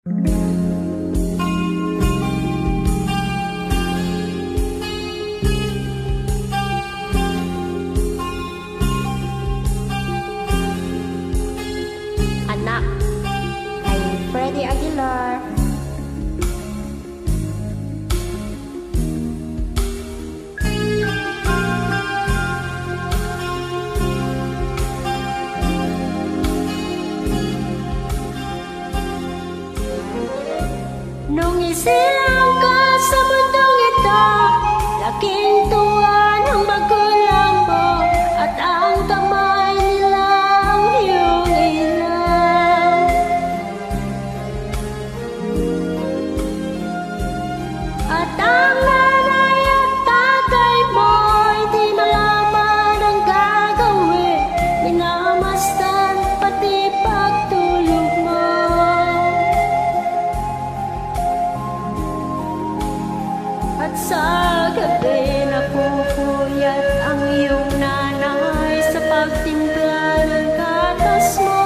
Anak kay Freddy Aguilar. Nung isilang ka sa mundong ito, laking tuwa ng magulang mo, at ang kamay nila ang iyong ilang. At ang nanay at tatay mo hindi malaman ang gagawin, minamasdan pati pagtulog mo. At sa gabi napupuyat ang iyong nanay sa pagtimpla ng gatas mo.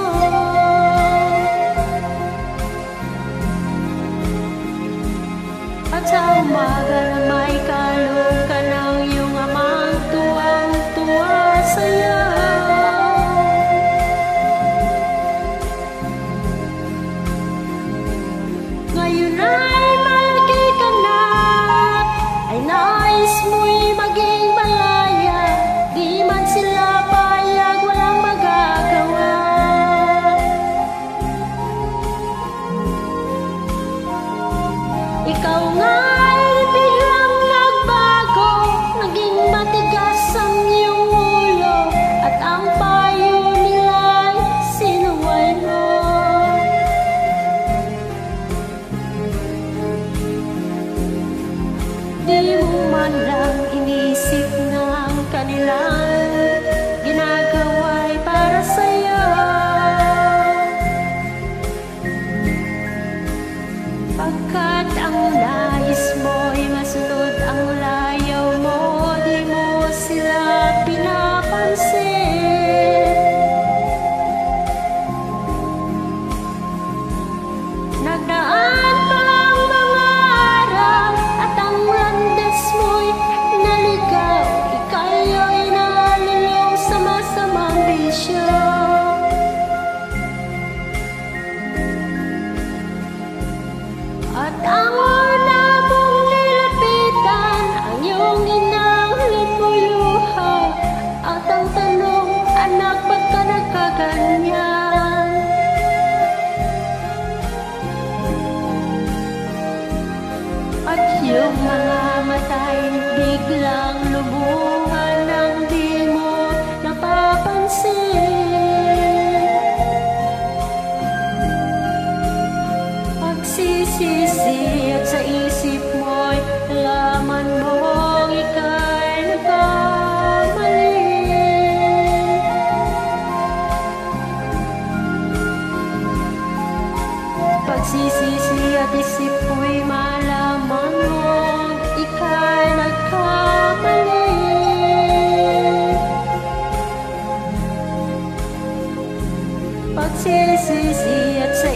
At sa umaga na may kalong ka ng iyong amang tuwang-tuwa sa'yo. Ngayon ay malaki ka na, ay nais mo'y maging malaya, di man sila payag, walang magagawa. Ikaw nga'y biglang nagbago, naging matigas ang iyong ulo, at ang payo nila'y sinuway mo. Di mo man lang inisip na ang kanilang ginagawa'y para sa'yo. Pagkat ang nais mo'y masunod ang layaw mo, di mo sila pinapansin. Nagdaan pa ang mga araw, at ang landas mo'y naligaw, ika'y nalulong sa masamang bisyo. At ang una mong nilapitan, ang iyong inang lumuyuhaw, at ang tanong, anak, ba't ka nagkaganyan? At yung mga mata'y biglang lumuhan nang di mo napapansin. Pagsisisi at sa isip mo'y laman mong ika'y nagkamali. Pagsisisi at isip mo'y malaman mong ika'y nagkamali. Pagsisisi at sa